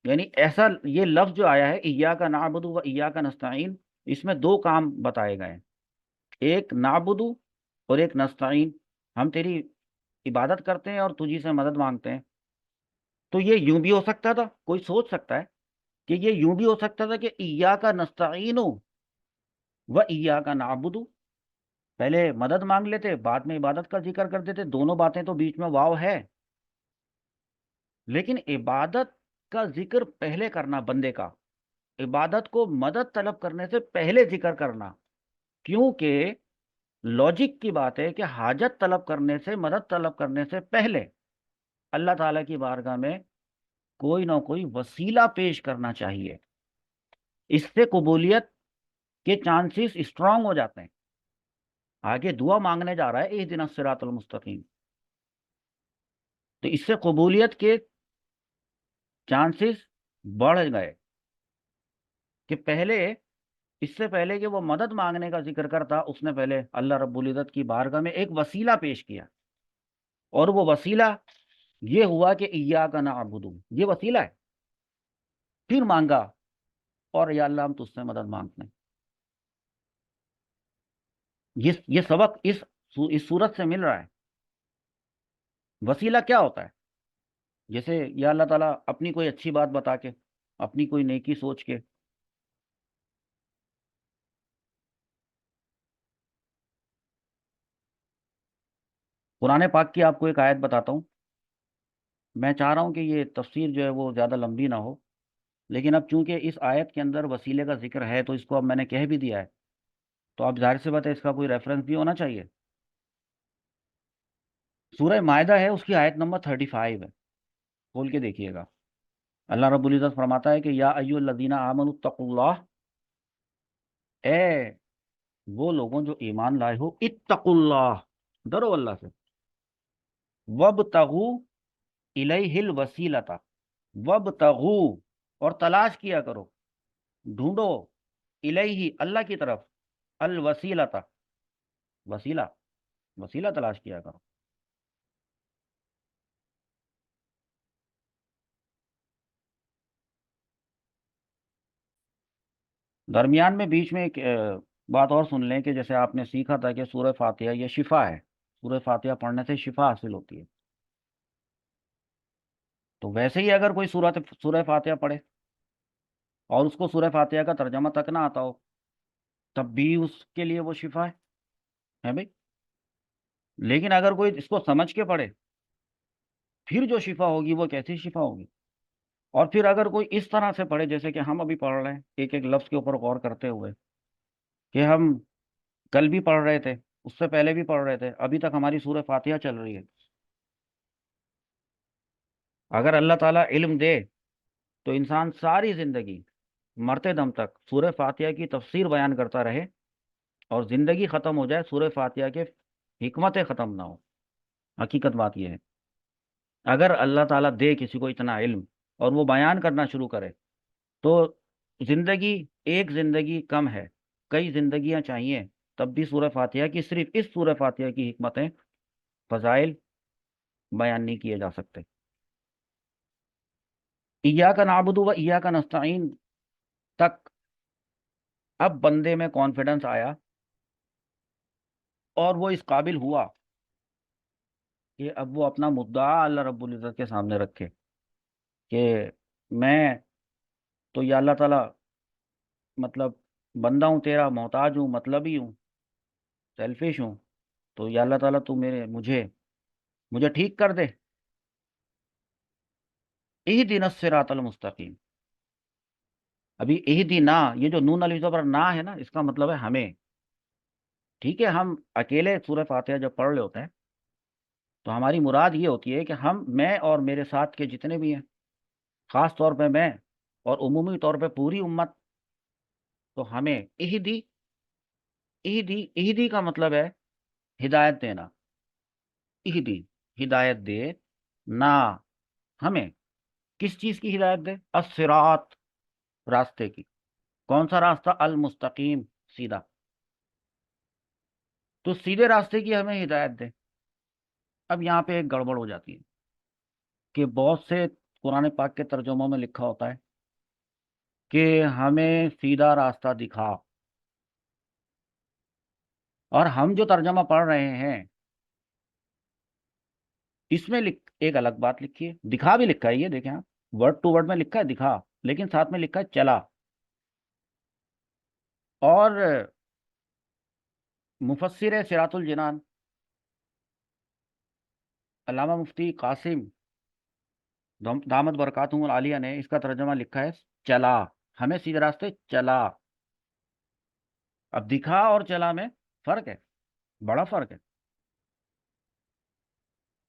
یعنی ایسا یہ لفظ جو آیا ہے ایاک نعبد و ایاک نستعین، اس میں دو کام بتائے گئے ہیں، ایک نعبد اور ایک نستعین، ہم تیری عبادت کرتے ہیں اور تجھی سے مدد مانگتے ہیں۔ تو یہ یوں بھی ہو سکتا تھا، کوئی سوچ سکتا ہے کہ یہ یوں بھی ہو سکتا تھا کہ ایاک نستعین و ایاک نعبد، پہلے مدد مانگ لیتے بعد میں عبادت کا ذکر کر دیتے، دونوں باتیں تو بیچ میں واو ہے، لیکن عبادت کا ذکر پہلے کرنا، بندے کا عبادت کو مدد طلب کرنے سے پہلے ذکر کرنا، کیونکہ لاجک کی بات ہے کہ حاجت طلب کرنے سے، مدد طلب کرنے سے پہلے اللہ تعالیٰ کی بارگاہ میں کوئی نہ کوئی وسیلہ پیش کرنا چاہیے، اس سے قبولیت کے چانسز اسٹرانگ ہو جاتے ہیں۔ آگے دعا مانگنے جا رہا ہے اہدنا الصراط المستقیم، تو اس سے قبولیت کے چانسز بڑھ گئے کہ پہلے، اس سے پہلے کہ وہ مدد مانگنے کا ذکر کرتا، اس نے پہلے اللہ رب العزت کی بارگاہ میں ایک وسیلہ پیش کیا، اور وہ وسیلہ یہ ہوا کہ ایاک نعبد، یہ وسیلہ ہے، پھر مانگا اور یا اللہ ہم تجھ سے مدد مانگتے ہیں۔ یہ سبق اس صورت سے مل رہا ہے۔ وسیلہ کیا ہوتا ہے؟ جیسے یا اللہ تعالیٰ اپنی کوئی اچھی بات بتا کے، اپنی کوئی نیکی سوچ کے، قرآن پاک کی آپ کو ایک آیت بتاتا ہوں، میں چاہ رہا ہوں کہ یہ تفسیر جو ہے وہ زیادہ لمبی نہ ہو، لیکن اب چونکہ اس آیت کے اندر وسیلے کا ذکر ہے تو اس کو اب میں نے کہہ بھی دیا ہے، تو اب ظاہر سی بات ہے اس کا کوئی ریفرنس بھی ہونا چاہیے۔ سورہ مائدہ ہے، اس کی آیت نمبر 35 ہے، کھول کے دیکھیے گا۔ اللہ رب العزت فرماتا ہے کہ یا ایھا الذین آمنوا اتقوا اللہ، اے وہ لوگوں جو ایمان لائے ہو، اتقوا اللہ، ڈرو اللہ سے، وابتغوا الیہ الوسیلۃ، وابتغوا، اور تلاش کیا کرو، ڈھونڈو، الیہ اللہ کی طرف، الوسیلۃ، وسیلہ، وسیلہ تلاش کیا کرو۔ درمیان میں بیچ میں ایک بات اور سن لیں کہ جیسے آپ نے سیکھا تھا کہ سورہ فاتحہ یہ شفا ہے، سورہ فاتحہ پڑھنے سے شفا حاصل ہوتی ہے، تو ویسے ہی اگر کوئی سورہ فاتحہ پڑھے اور اس کو سورہ فاتحہ کا ترجمہ تک نہ آتا ہو، تب بھی اس کے لیے وہ شفا ہے بھائی، لیکن اگر کوئی اس کو سمجھ کے پڑھے پھر جو شفا ہوگی وہ کیسی شفا ہوگی، اور پھر اگر کوئی اس طرح سے پڑھے جیسے کہ ہم ابھی پڑھ رہے ہیں، ایک ایک لفظ کے اوپر غور کرتے ہوئے، کہ ہم کل بھی پڑھ رہے تھے، اس سے پہلے بھی پڑھ رہے تھے، ابھی تک ہماری سورہ فاتحہ چل رہی ہے، اگر اللہ تعالیٰ علم دے تو انسان ساری زندگی مرتے دم تک سورہ فاتحہ کی تفسیر بیان کرتا رہے، اور زندگی ختم ہو جائے سورہ فاتحہ کے حکمتیں ختم نہ ہو۔ حقیقت بات یہ ہے، اگر اللہ تعالیٰ دے کسی کو اتنا علم اور وہ بیان کرنا شروع کرے، تو زندگی، ایک زندگی کم ہے، کئی زندگیاں چاہیے، تب بھی سورہ فاتحہ کی، صرف اس سورہ فاتحہ کی حکمتیں، فضائل بیان نہیں کیے جا سکتے۔ ایاک نعبد و ایاک نستعین تک اب بندے میں کانفیڈنس آیا، اور وہ اس قابل ہوا کہ اب وہ اپنا مدعا اللہ رب العزت کے سامنے رکھے کہ میں تو یا اللہ تعالیٰ مطلب بندہ ہوں تیرا، محتاج ہوں، مطلبی ہوں، سیلفش ہوں، تو یا اللہ تعالیٰ تو مجھے ٹھیک کر دے، اہدنا الصراط المستقیم۔ ابھی اہدنا، یہ جو نون علی زبر نا ہے نا، اس کا مطلب ہے ہمیں، ٹھیک ہے، ہم اکیلے سورہ فاتحہ جب پڑھ رہے ہوتے ہیں تو ہماری مراد یہ ہوتی ہے کہ میں اور میرے ساتھ کے جتنے بھی ہیں، خاص طور پہ میں، اور عمومی طور پہ پوری امت، تو ہمیں اہدی کا مطلب ہے ہدایت دینا، اہدی، ہدایت دے، نہ ہمیں، کس چیز کی ہدایت دے؟ الصراط، راستے کی، کون سا راستہ؟ المستقیم، سیدھا، تو سیدھے راستے کی ہمیں ہدایت دے۔ اب یہاں پہ ایک گڑبڑ ہو جاتی ہے کہ بہت سے قرآن پاک کے ترجموں میں لکھا ہوتا ہے کہ ہمیں سیدھا راستہ دکھا، اور ہم جو ترجمہ پڑھ رہے ہیں اس میں ایک الگ بات لکھی ہے، دکھا بھی لکھا ہے، یہ دیکھیں آپ، ورڈ ٹو ورڈ میں لکھا ہے دکھا، لیکن ساتھ میں لکھا ہے چلا۔ اور مفسر صراط الجنان علامہ مفتی قاسم دامت برکاتہم العالیہ نے اس کا ترجمہ لکھا ہے چلا، ہمیں سیدھے راستے چلا۔ اب دکھا اور چلا میں فرق ہے، بڑا فرق ہے،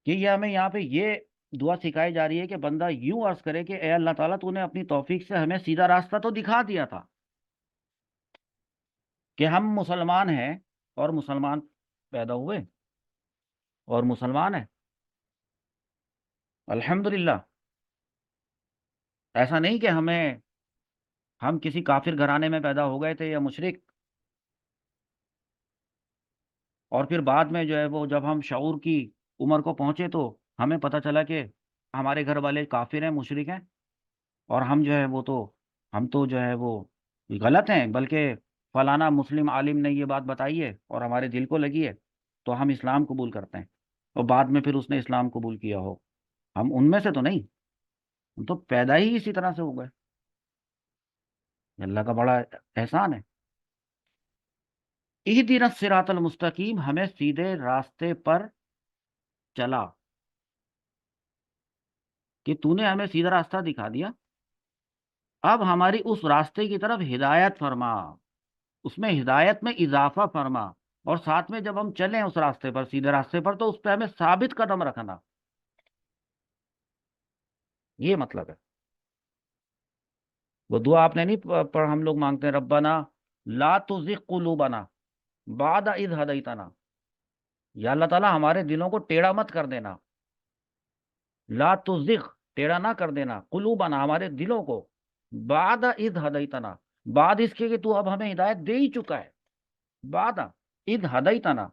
کہ یہ ہمیں یہاں پہ یہ دعا سکھائی جا رہی ہے کہ بندہ یوں عرض کرے کہ اے اللہ تعالیٰ تو نے اپنی توفیق سے ہمیں سیدھا راستہ تو دکھا دیا تھا کہ ہم مسلمان ہیں، اور مسلمان پیدا ہوئے اور مسلمان ہیں الحمدللہ۔ ایسا نہیں کہ ہم کسی کافر گھرانے میں پیدا ہو گئے تھے یا مشرک، اور پھر بعد میں جو ہے وہ جب ہم شعور کی عمر کو پہنچے تو ہمیں پتہ چلا کہ ہمارے گھر والے کافر ہیں، مشرک ہیں، اور ہم جو ہے وہ تو ہم تو جو ہے وہ غلط ہیں، بلکہ فلانا مسلم عالم نے یہ بات بتائی ہے اور ہمارے دل کو لگی ہے تو ہم اسلام قبول کرتے ہیں، اور بعد میں پھر اس نے اسلام قبول کیا ہو، ہم ان میں سے تو نہیں، ہم تو پیدا ہی اسی طرح سے ہو گئے۔ یہ اللہ کا بڑا احسان ہے۔ اہدنا الصراط المستقیم، ہمیں سیدھے راستے پر چلا، کہ تو نے ہمیں سیدھا راستہ دکھا دیا، اب ہماری اس راستے کی طرف ہدایت فرما، اس میں ہدایت میں اضافہ فرما، اور ساتھ میں جب ہم چلیں اس راستے پر، سیدھے راستے پر، تو اس پہ ہمیں ثابت قدم رکھنا، یہ مطلب ہے۔ وہ دعا آپ نے نہیں پڑھ، ہم لوگ مانگتے ہیں ربنا لا تزغ قلوبنا بعد اذ ہدیتنا، یا اللہ تعالیٰ ہمارے دلوں کو ٹیڑھا مت کر دینا، لا تزغ، ٹیڑھا نہ کر دینا، قلوبنا، ہمارے دلوں کو، بعد اذ ہدیتنا، بعد اس کے کہ تو اب ہمیں ہدایت دے ہی چکا ہے، بعد اذ ہدیتنا،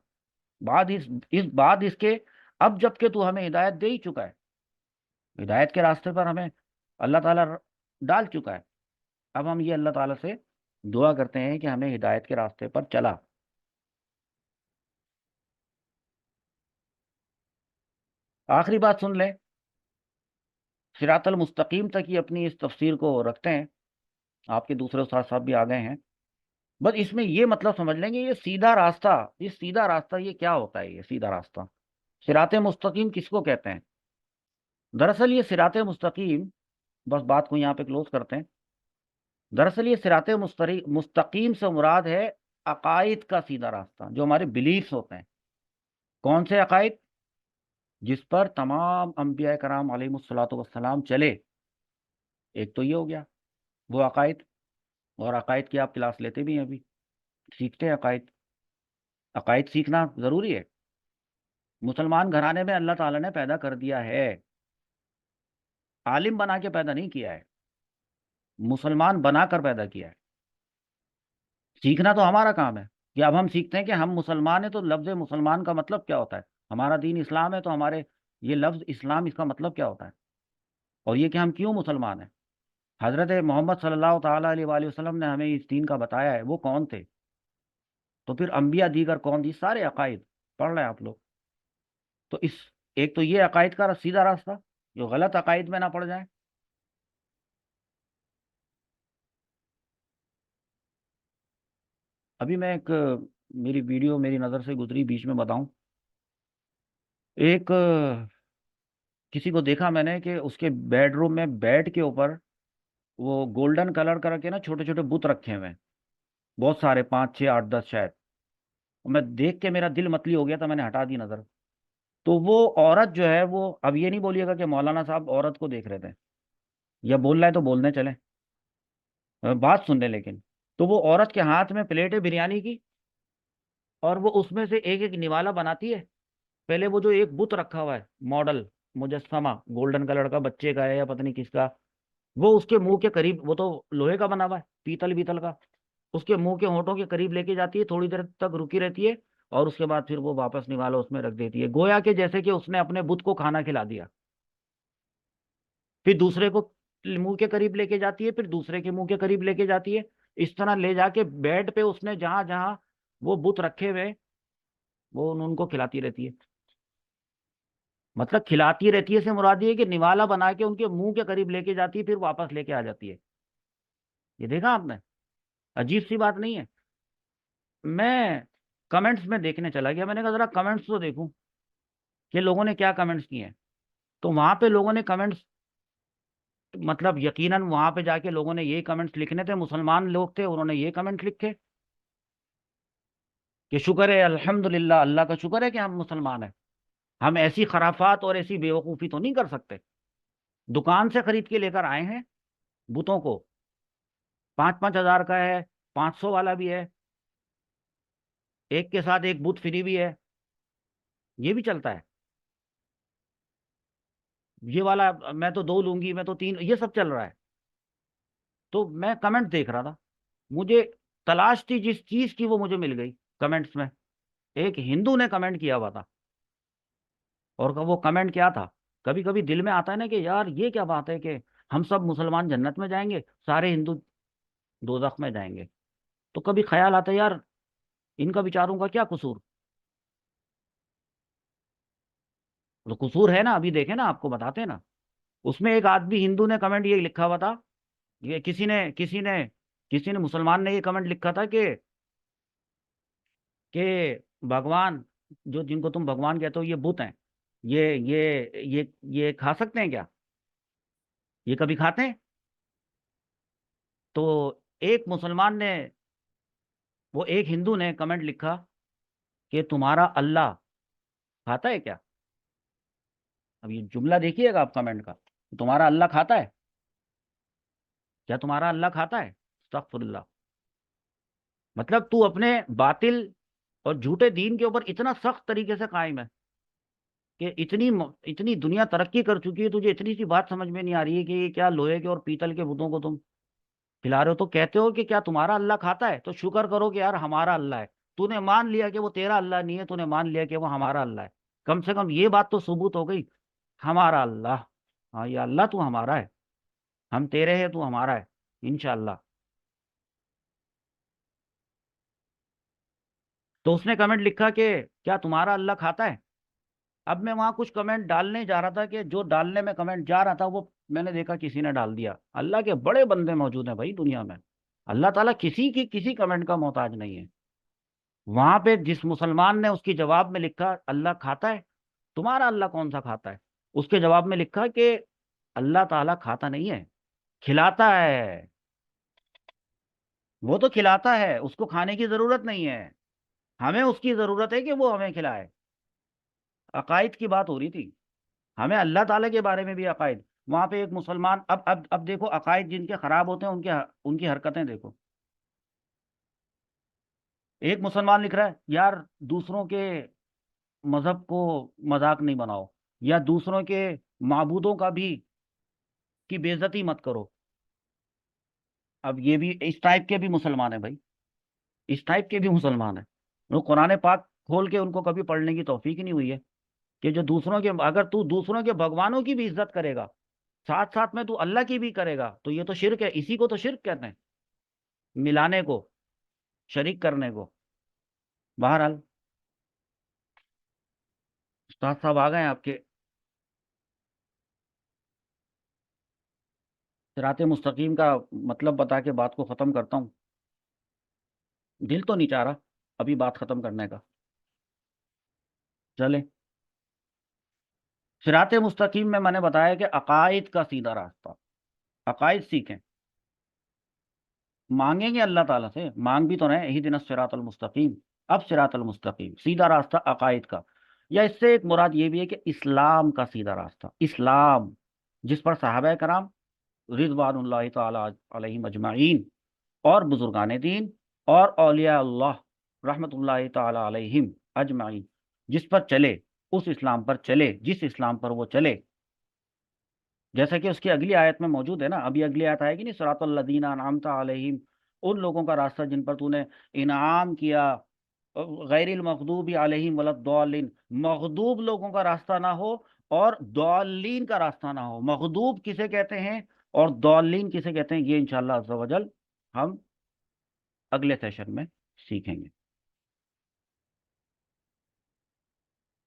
بعد اس کے اب جب کہ تو ہمیں ہدایت دے ہی چکا ہے، ہدایت کے راستے پر ہمیں اللہ تعالیٰ ڈال چکا ہے، اب ہم یہ اللہ تعالیٰ سے دعا کرتے ہیں کہ ہمیں ہدایت کے راستے پر چلا۔ آخری بات سن لیں، صراط المستقیم تک یہ اپنی اس تفسیر کو رکھتے ہیں، آپ کے دوسرے استاد صاحب بھی آ گئے ہیں، بس اس میں یہ مطلب سمجھ لیں گے، یہ سیدھا راستہ، یہ سیدھا راستہ یہ کیا ہوتا ہے، یہ سیدھا راستہ صراط مستقیم کس کو کہتے ہیں؟ دراصل یہ صراط مستقیم، بس بات کو یہاں پہ کلوز کرتے ہیں، دراصل یہ صراط مستقیم سے مراد ہے عقائد کا سیدھا راستہ، جو ہمارے بلیفز ہوتے ہیں۔ کون سے عقائد؟ جس پر تمام انبیاء کرام علیہ الصلوۃ والسلام چلے، ایک تو یہ ہو گیا وہ عقائد، اور عقائد کی آپ کلاس لیتے بھی ہیں، ابھی سیکھتے ہیں عقائد، عقائد سیکھنا ضروری ہے۔ مسلمان گھرانے میں اللہ تعالیٰ نے پیدا کر دیا ہے، عالم بنا کے پیدا نہیں کیا ہے، مسلمان بنا کر پیدا کیا ہے۔ سیکھنا تو ہمارا کام ہے، کہ اب ہم سیکھتے ہیں کہ ہم مسلمان ہیں، تو لفظ مسلمان کا مطلب کیا ہوتا ہے، ہمارا دین اسلام ہے، تو ہمارے یہ لفظ اسلام، اس کا مطلب کیا ہوتا ہے، اور یہ کہ ہم کیوں مسلمان ہیں۔ حضرت محمد صلی اللہ تعالیٰ علیہ وآلہ وسلم نے ہمیں اس دین کا بتایا ہے، وہ کون تھے؟ تو پھر انبیاء دیگر کون تھی، سارے عقائد پڑھ رہے ہیں آپ لوگ، تو ایک تو یہ عقائد کا سیدھا راستہ، جو غلط عقائد میں نہ پڑ جائیں۔ ابھی میں ایک میری ویڈیو میری نظر سے گزری، بیچ میں بتاؤں، ایک کسی کو دیکھا میں نے کہ اس کے بیڈ روم میں بیڈ کے اوپر وہ گولڈن کلر کر کے نا چھوٹے چھوٹے بت رکھے ہوئے ہیں، بہت سارے، 5 6 8 10 شاید، میں دیکھ کے میرا دل متلی ہو گیا تھا، میں نے ہٹا دی نظر۔ تو وہ عورت جو ہے وہ، اب یہ نہیں بولیے گا کہ مولانا صاحب عورت کو دیکھ رہے تھے، یا بول رہا ہے تو بولنے چلیں، بات سن لیں لیکن، تو وہ عورت کے ہاتھ میں پلیٹ ہے بریانی کی، اور وہ اس میں سے ایک ایک نوالا بناتی ہے، پہلے وہ جو ایک بت رکھا ہوا ہے ماڈل مجسمہ گولڈن کلر کا، بچے کا ہے یا پتہ نہیں کس کا، وہ اس کے منہ کے قریب، وہ تو لوہے کا بنا ہوا ہے، پیتل بیتل کا، اس کے منہ کے ہونٹوں کے قریب لے کے جاتی ہے، تھوڑی دیر تک رکی رہتی ہے، اور اس کے بعد پھر وہ واپس نوالا اس میں رکھ دیتی ہے، گویا کہ جیسے کہ اس نے اپنے بت کو کھانا کھلا دیا، پھر دوسرے کو منہ کے قریب لے کے جاتی ہے، پھر دوسرے کے منہ کے قریب لے کے جاتی ہے، اس طرح لے جا کے بیڈ پہ اس نے جہاں جہاں وہ بت رکھے ہوئے وہ ان کو کھلاتی رہتی ہے۔ مطلب کھلاتی رہتی ہے سے مراد یہ ہے کہ نوالا بنا کے ان کے منہ کے قریب لے کے جاتی ہے، پھر واپس لے کے آ جاتی ہے۔ یہ دیکھا آپ نے؟ عجیب سی بات نہیں ہے؟ میں کمنٹس میں دیکھنے چلا گیا، میں نے کہا ذرا کمنٹس تو دیکھوں کہ لوگوں نے کیا کمنٹس کیے ہیں۔ تو وہاں پہ لوگوں نے کمنٹس، مطلب یقیناً وہاں پہ جا کے لوگوں نے یہی کمنٹس لکھنے تھے، مسلمان لوگ تھے، انہوں نے یہ کمنٹ لکھے کہ شکر ہے الحمدللہ، اللہ کا شکر ہے کہ ہم مسلمان ہیں، ہم ایسی خرافات اور ایسی بیوقوفی تو نہیں کر سکتے۔ دکان سے خرید کے لے کر آئے ہیں بتوں کو، 5,000 کا ہے، 500 والا بھی ہے، ایک کے ساتھ ایک بت فری بھی ہے، یہ بھی چلتا ہے، یہ والا میں تو 2 لوں گی، میں تو 3، یہ سب چل رہا ہے۔ تو میں کمنٹ دیکھ رہا تھا، مجھے تلاش تھی جس چیز کی وہ مجھے مل گئی کمنٹس میں۔ ایک ہندو نے کمنٹ کیا ہوا تھا، اور وہ کمنٹ کیا تھا، کبھی کبھی دل میں آتا ہے نا کہ یار یہ کیا بات ہے کہ ہم سب مسلمان جنت میں جائیں گے، سارے ہندو دوزخ میں جائیں گے۔ تو کبھی خیال آتا ہے یار ان کا بیچاروں کا کیا قصور؟ تو قصور ہے نا، ابھی دیکھیں نا، آپ کو بتاتے ہیں نا۔ اس میں ایک آدمی ہندو نے کمنٹ یہ لکھا ہوا تھا، یہ کسی نے مسلمان نے یہ کمنٹ لکھا تھا کہ بھگوان، جو جن کو تم بھگوان کہتے ہو یہ بت ہیں، یہ کھا سکتے ہیں کیا؟ یہ کبھی کھاتے ہیں؟ تو ایک مسلمان نے، وہ ایک ہندو نے کمنٹ لکھا کہ تمہارا اللہ کھاتا ہے کیا؟ اب یہ جملہ دیکھیے گا آپ کمنٹ کا، تمہارا اللہ کھاتا ہے کیا؟ تمہارا اللہ کھاتا ہے؟ استغفر اللہ! مطلب تو اپنے باطل اور جھوٹے دین کے اوپر اتنا سخت طریقے سے قائم ہے کہ اتنی دنیا ترقی کر چکی ہے، تجھے اتنی سی بات سمجھ میں نہیں آ رہی ہے کہ یہ کیا لوہے کے اور پیتل کے بتوں کو تم کھلا رہے ہو؟ تو کہتے ہو کہ کیا تمہارا اللہ کھاتا ہے؟ تو شکر کرو کہ یار ہمارا اللہ ہے، تو نے مان لیا کہ وہ تیرا اللہ نہیں ہے، تو نے مان لیا کہ وہ ہمارا اللہ ہے۔ کم سے کم یہ بات تو ثبوت ہو گئی، ہمارا اللہ، ہاں یہ اللہ تو ہمارا ہے، ہم تیرے ہیں تو ہمارا ہے انشاءاللہ۔ تو اس نے کمنٹ لکھا کہ کیا تمہارا اللہ کھاتا ہے؟ اب میں وہاں کچھ کمنٹ ڈالنے جا رہا تھا کہ جو ڈالنے میں کمنٹ جا رہا تھا وہ میں نے دیکھا کسی نے ڈال دیا۔ اللہ کے بڑے بندے موجود ہیں بھائی دنیا میں، اللہ تعالیٰ کسی کمنٹ کا محتاج نہیں ہے۔ وہاں پہ جس مسلمان نے اس کی جواب میں لکھا اللہ کھاتا ہے، تمہارا اللہ کون سا کھاتا ہے؟ اس کے جواب میں لکھا کہ اللہ تعالیٰ کھاتا نہیں ہے، کھلاتا ہے، وہ تو کھلاتا ہے، اس کو کھانے کی ضرورت نہیں ہے، ہمیں اس کی ضرورت ہے کہ وہ ہمیں کھلائے۔ عقائد کی بات ہو رہی تھی، ہمیں اللہ تعالیٰ کے بارے میں بھی عقائد۔ وہاں پہ ایک مسلمان، اب دیکھو عقائد جن کے خراب ہوتے ہیں ان کی حرکتیں دیکھو۔ ایک مسلمان لکھ رہا ہے یار دوسروں کے مذہب کو مذاق نہیں بناؤ، یا دوسروں کے معبودوں کا بھی کی بے عزتی مت کرو۔ اب یہ بھی اس ٹائپ کے بھی مسلمان ہیں بھائی، اس ٹائپ کے بھی مسلمان ہیں، وہ قرآن پاک کھول کے ان کو کبھی پڑھنے کی توفیق ہی نہیں ہوئی ہے کہ جو دوسروں کے، اگر تو دوسروں کے بھگوانوں کی بھی عزت کرے گا، ساتھ ساتھ میں تو اللہ کی بھی کرے گا، تو یہ تو شرک ہے، اسی کو تو شرک کہتے ہیں، ملانے کو، شریک کرنے کو۔ بہرحال استاد صاحب آ گئے آپ کے، صراط مستقیم کا مطلب بتا کے بات کو ختم کرتا ہوں، دل تو نہیں چاہ رہا ابھی بات ختم کرنے کا، چلیں۔ صراط مستقیم میں نے بتایا کہ عقائد کا سیدھا راستہ، عقائد سیکھیں، مانگیں گے اللہ تعالیٰ سے، مانگ بھی تو رہے اہدنا الصراط المستقیم۔ اب صراط المستقیم سیدھا راستہ عقائد کا، یا اس سے ایک مراد یہ بھی ہے کہ اسلام کا سیدھا راستہ، اسلام جس پر صحابہ کرام رضوان اللہ تعالی علیہم اجمعین اور بزرگان دین اور اولیاء اللہ رحمت اللہ تعالی علیہم اجمعین جس پر چلے، اس اسلام پر چلے جس اسلام پر وہ چلے، جیسا کہ اس کی اگلی آیت میں موجود ہے نا، ابھی اگلی آیت آئے گی نہیں، صراط الذین انعمت علیہم، ان لوگوں کا راستہ جن پر تو نے انعام کیا، غیر المغضوب علیہم ولا الضالین، مغضوب لوگوں کا راستہ نہ ہو اور ضالین کا راستہ نہ ہو۔ مغضوب کسے کہتے ہیں اور ضالین کسے کہتے ہیں، یہ انشاءاللہ عز و جل ہم اگلے سیشن میں سیکھیں گے۔